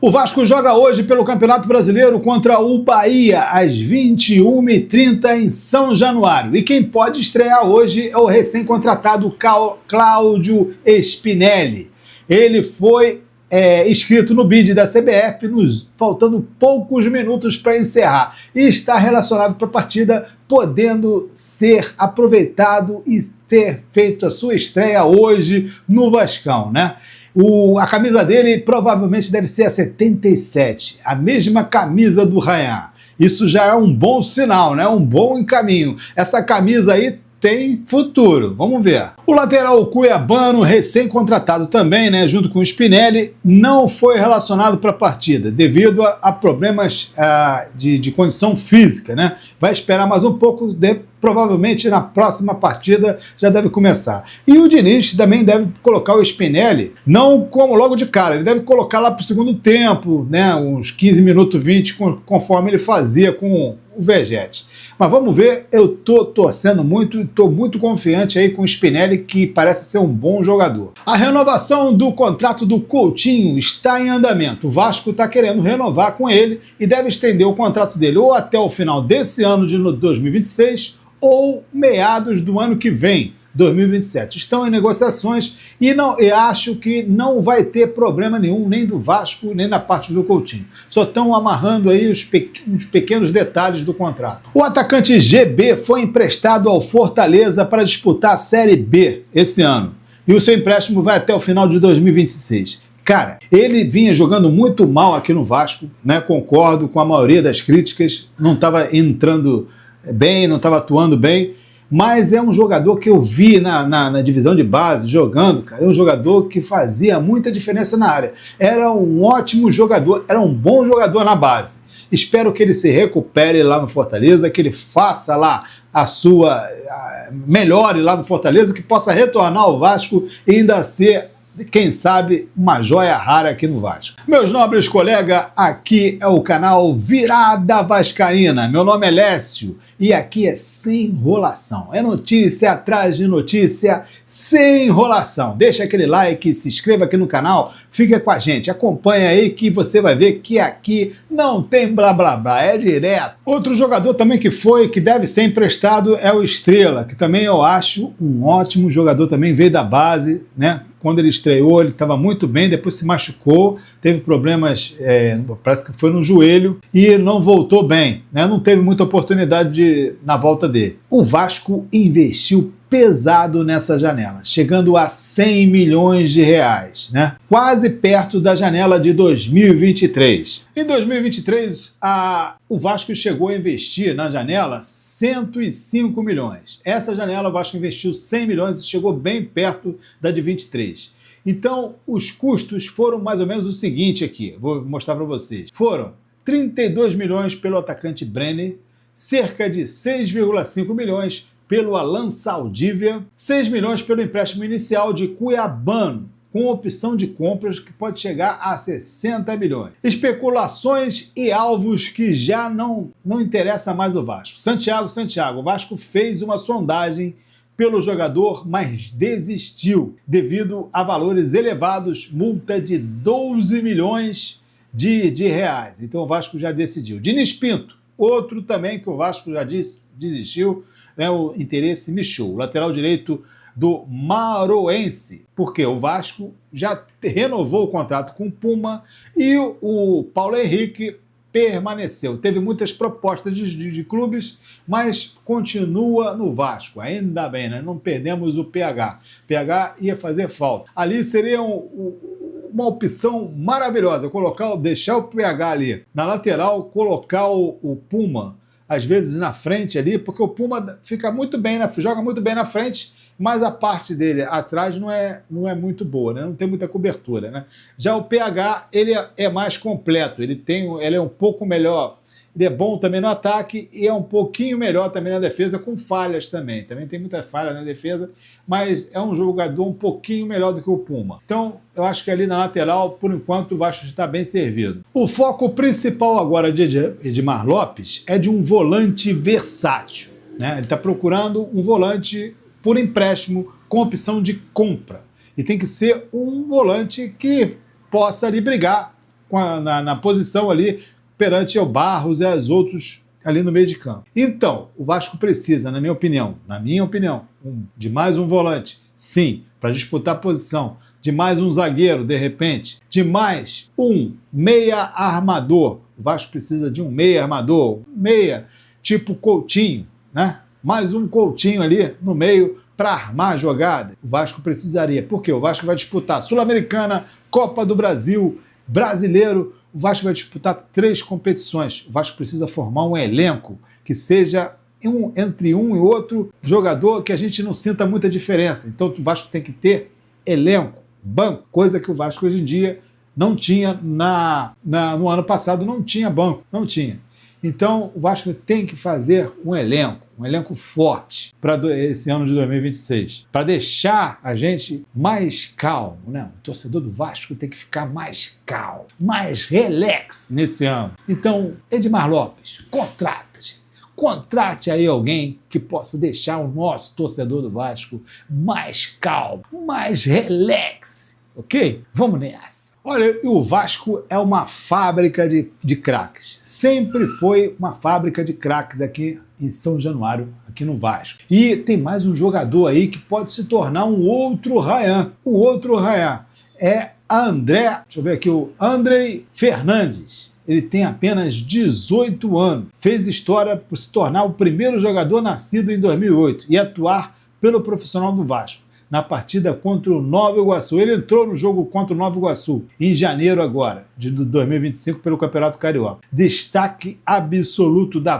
O Vasco joga hoje pelo Campeonato Brasileiro contra o Bahia, às 21h30 em São Januário. E quem pode estrear hoje é o recém-contratado Cláudio Spinelli. Ele foi inscrito no bid da CBF, faltando poucos minutos para encerrar. E está relacionado para a partida, podendo ser aproveitado e ter feito a sua estreia hoje no Vascão, né? A camisa dele provavelmente deve ser a 77, a mesma camisa do Ryan. Isso já é um bom sinal, né? Um bom encaminho. Essa camisa aí tem futuro. Vamos ver. O lateral cuiabano, recém-contratado também, né, junto com o Spinelli, não foi relacionado para a partida, devido a problemas de condição física, né? Vai esperar mais um pouco, provavelmente na próxima partida já deve começar. E o Diniz também deve colocar o Spinelli, não como logo de cara, ele deve colocar lá para o segundo tempo, né, uns 15 minutos, 20, conforme ele fazia com o Vegetti. Mas vamos ver, eu tô torcendo muito e tô muito confiante aí com o Spinelli, que parece ser um bom jogador. A renovação do contrato do Coutinho está em andamento. O Vasco está querendo renovar com ele e deve estender o contrato dele ou até o final desse ano de 2026 ou meados do ano que vem, 2027. Estão em negociações e acho que não vai ter problema nenhum, nem do Vasco, nem na parte do Coutinho. Só estão amarrando aí uns pequenos detalhes do contrato. O atacante GB foi emprestado ao Fortaleza para disputar a Série B esse ano. E o seu empréstimo vai até o final de 2026. Cara, ele vinha jogando muito mal aqui no Vasco, né? Concordo com a maioria das críticas, não estava entrando bem, não estava atuando bem, mas é um jogador que eu vi na divisão de base jogando, cara, é um jogador que fazia muita diferença na área. Era um ótimo jogador, era um bom jogador na base. Espero que ele se recupere lá no Fortaleza, que ele faça lá melhore lá no Fortaleza, que possa retornar ao Vasco e ainda ser, quem sabe, uma joia rara aqui no Vasco. Meus nobres colegas, aqui é o canal Virada Vascaína. Meu nome é Lécio e aqui é sem enrolação. É notícia atrás de notícia, sem enrolação. Deixa aquele like, se inscreva aqui no canal, fica com a gente, acompanha aí que você vai ver que aqui não tem blá blá blá, é direto. Outro jogador também que deve ser emprestado é o Estrela, que também eu acho um ótimo jogador, também veio da base, né? Quando ele estreou, ele estava muito bem, depois se machucou, teve problemas, parece que foi no joelho, e não voltou bem, né? Não teve muita oportunidade na volta dele. O Vasco investiu pesado nessa janela, chegando a 100 milhões de reais, né? Quase perto da janela de 2023. Em 2023, o Vasco chegou a investir na janela 105 milhões. Essa janela o Vasco investiu 100 milhões e chegou bem perto da de 23. Então, os custos foram mais ou menos o seguinte aqui, vou mostrar para vocês. Foram 32 milhões pelo atacante Brenner, cerca de 6,5 milhões pelo Alan Saldívia, 6 milhões pelo empréstimo inicial de Cuiabano, com opção de compras que pode chegar a 60 milhões. Especulações e alvos que já não interessa mais o Vasco. Santiago, o Vasco fez uma sondagem pelo jogador, mas desistiu devido a valores elevados, multa de 12 milhões de reais. Então o Vasco já decidiu. Diniz Pinto, outro também que o Vasco já desistiu, né, o interesse Michou, lateral direito do Maroense, porque o Vasco já renovou o contrato com o Puma e o Paulo Henrique permaneceu. Teve muitas propostas de clubes, mas continua no Vasco. Ainda bem, né? Não perdemos o PH. PH ia fazer falta. Ali seria uma opção maravilhosa, deixar o PH ali na lateral, colocar o Puma às vezes na frente ali, porque o Puma fica muito bem, joga muito bem na frente, mas a parte dele atrás não é muito boa, né? Não tem muita cobertura, né? Já o PH, ele é mais completo, ele é um pouco melhor, ele é bom também no ataque e é um pouquinho melhor também na defesa, com falhas também. Também tem muita falha na defesa, mas é um jogador um pouquinho melhor do que o Puma. Então, eu acho que ali na lateral, por enquanto, o Vasco está bem servido. O foco principal agora de Edmar Lopes é de um volante versátil, né? Ele está procurando um volante por empréstimo com opção de compra. E tem que ser um volante que possa ali brigar na posição ali perante o Barros e os outros ali no meio de campo. Então, o Vasco precisa, na minha opinião, de mais um volante, sim, para disputar a posição, de mais um zagueiro, de repente, de mais um meia armador. O Vasco precisa de um meia armador, um meia tipo Coutinho, né? Mais um Coutinho ali no meio para armar a jogada. O Vasco precisaria. Por quê? O Vasco vai disputar Sul-Americana, Copa do Brasil, Brasileiro. O Vasco vai disputar 3 competições. O Vasco precisa formar um elenco que seja entre um e outro jogador que a gente não sinta muita diferença. Então o Vasco tem que ter elenco, banco, coisa que o Vasco hoje em dia não tinha no ano passado, não tinha banco, não tinha. Então o Vasco tem que fazer um elenco forte para esse ano de 2026, para deixar a gente mais calmo, né? O torcedor do Vasco tem que ficar mais calmo, mais relax nesse ano. Então, Edmar Lopes, contrate aí alguém que possa deixar o nosso torcedor do Vasco mais calmo, mais relax, ok? Vamos nessa. Olha, o Vasco é uma fábrica de craques. Sempre foi uma fábrica de craques aqui em São Januário, aqui no Vasco. E tem mais um jogador aí que pode se tornar um outro Ryan. Um outro Ryan. É deixa eu ver aqui, o Andrei Fernandes. Ele tem apenas 18 anos. Fez história por se tornar o primeiro jogador nascido em 2008 e atuar pelo profissional do Vasco na partida contra o Nova Iguaçu. Ele entrou no jogo contra o Nova Iguaçu em janeiro agora, de 2025, pelo Campeonato Carioca. Destaque absoluto da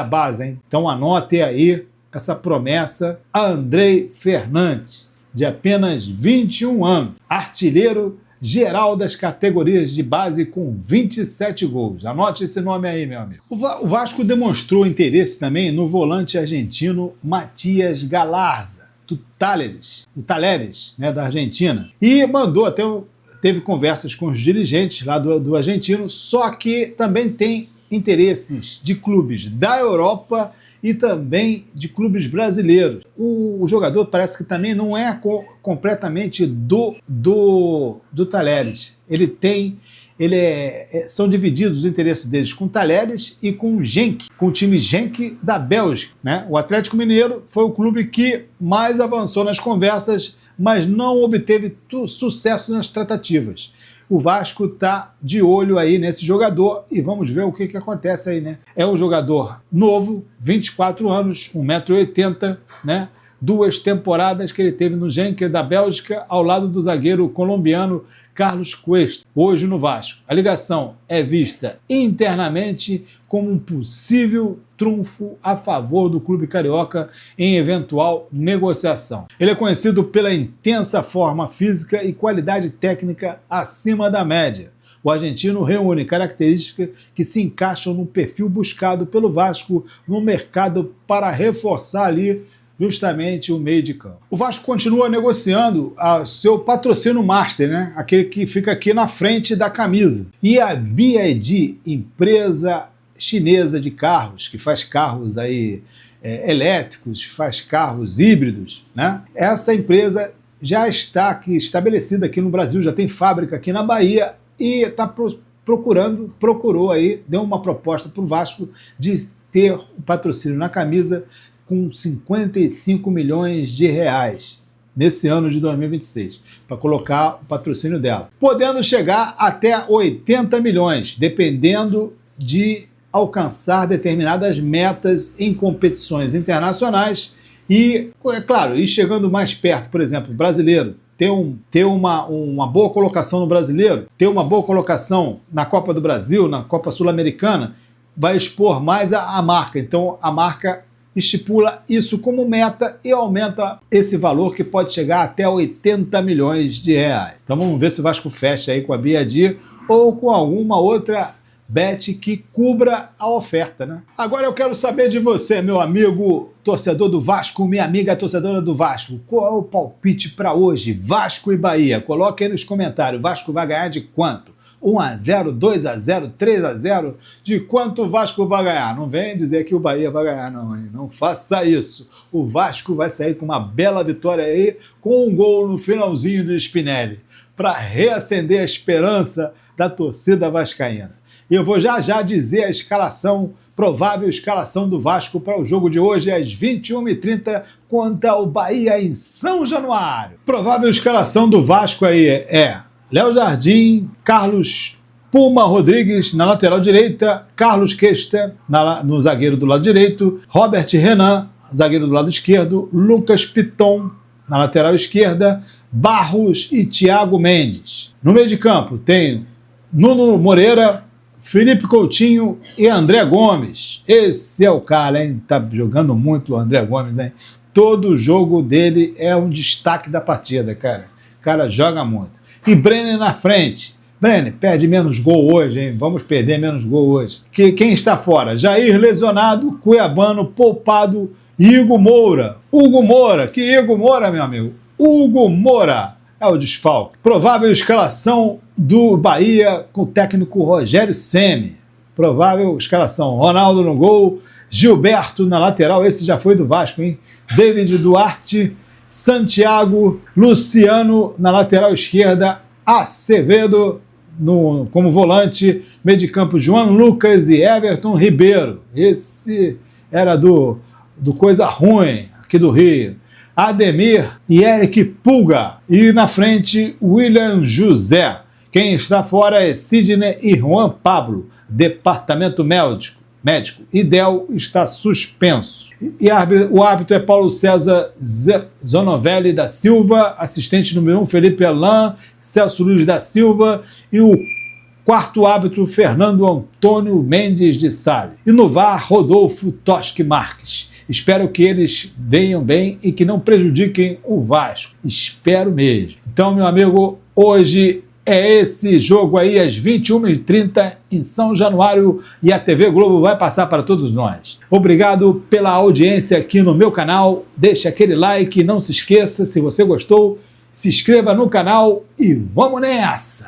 base, hein? Então anote aí essa promessa. Andrei Fernandes, de apenas 21 anos, artilheiro geral das categorias de base com 27 gols. Anote esse nome aí, meu amigo. O Vasco demonstrou interesse também no volante argentino Matias Galarza, do Talleres, né, da Argentina. E teve conversas com os dirigentes lá do argentino, só que também tem interesses de clubes da Europa e também de clubes brasileiros. O jogador parece que também não é completamente do Talleres. São divididos os interesses deles com o Talleres e com o Genk, com o time Genk da Bélgica, né? O Atlético Mineiro foi o clube que mais avançou nas conversas, mas não obteve sucesso nas tratativas. O Vasco está de olho aí nesse jogador e vamos ver o que acontece aí, né? É um jogador novo, 24 anos, 1,80 m, né? 2 temporadas que ele teve no Genk da Bélgica, ao lado do zagueiro colombiano Carlos Cuesta, hoje no Vasco. A ligação é vista internamente como um possível trunfo a favor do clube carioca em eventual negociação. Ele é conhecido pela intensa forma física e qualidade técnica acima da média. O argentino reúne características que se encaixam no perfil buscado pelo Vasco no mercado para reforçar ali justamente o meio de campo. O Vasco continua negociando seu patrocínio master, né? Aquele que fica aqui na frente da camisa. E a BYD, empresa chinesa de carros, que faz carros aí elétricos, faz carros híbridos, né? Essa empresa já está aqui, estabelecida aqui no Brasil, já tem fábrica aqui na Bahia e está procurou aí, deu uma proposta para o Vasco de ter o patrocínio na camisa com 55 milhões de reais nesse ano de 2026, para colocar o patrocínio dela. Podendo chegar até 80 milhões, dependendo de alcançar determinadas metas em competições internacionais e, é claro, ir chegando mais perto, por exemplo, brasileiro, ter uma boa colocação no brasileiro, ter uma boa colocação na Copa do Brasil, na Copa Sul-Americana, vai expor mais a marca. Então, a marca estipula isso como meta e aumenta esse valor que pode chegar até 80 milhões de reais. Então vamos ver se o Vasco fecha aí com a BYD ou com alguma outra bet que cubra a oferta, né? Agora eu quero saber de você, meu amigo torcedor do Vasco, minha amiga torcedora do Vasco. Qual é o palpite para hoje? Vasco e Bahia. Coloque aí nos comentários. Vasco vai ganhar de quanto? 1-0, 2-0, 3-0, de quanto o Vasco vai ganhar? Não vem dizer que o Bahia vai ganhar, não, hein? Não faça isso. O Vasco vai sair com uma bela vitória aí, com um gol no finalzinho do Spinelli, para reacender a esperança da torcida vascaína. E eu vou já já dizer a escalação, provável escalação do Vasco para o jogo de hoje às 21h30 contra o Bahia em São Januário. Provável escalação do Vasco aí é Léo Jardim, Carlos Puma Rodrigues na lateral direita, Carlos Kester no zagueiro do lado direito, Robert Renan, zagueiro do lado esquerdo, Lucas Piton na lateral esquerda, Barros e Thiago Mendes. No meio de campo tem Nuno Moreira, Felipe Coutinho e André Gomes. Esse é o cara, hein? Tá jogando muito o André Gomes, hein? Todo jogo dele é um destaque da partida, cara. O cara joga muito. E Brenner na frente. Brenner, perde menos gol hoje, hein? Vamos perder menos gol hoje. Quem está fora? Jair lesionado, Cuiabano poupado, Igor Moura. Hugo Moura, que Igor Moura, meu amigo? Hugo Moura é o desfalque. Provável escalação do Bahia com o técnico Rogério Ceni. Provável escalação: Ronaldo no gol, Gilberto na lateral, esse já foi do Vasco, hein? David Duarte, Santiago, Luciano na lateral esquerda, Acevedo como volante, meio de campo João Lucas e Everton Ribeiro. Esse era do Coisa Ruim, aqui do Rio. Ademir e Eric Pulga. E na frente, William José. Quem está fora é Sidney e Juan Pablo, departamento médico. Idel está suspenso. E o árbitro é Paulo César Zonovelli da Silva, assistente número 1, Felipe Elan, Celso Luiz da Silva, e o quarto árbitro, Fernando Antônio Mendes de Salles. E no VAR, Rodolfo Toschi Marques. Espero que eles venham bem e que não prejudiquem o Vasco. Espero mesmo. Então, meu amigo, hoje é esse jogo aí às 21h30 em São Januário e a TV Globo vai passar para todos nós. Obrigado pela audiência aqui no meu canal. Deixe aquele like, não se esqueça, se você gostou, se inscreva no canal e vamos nessa!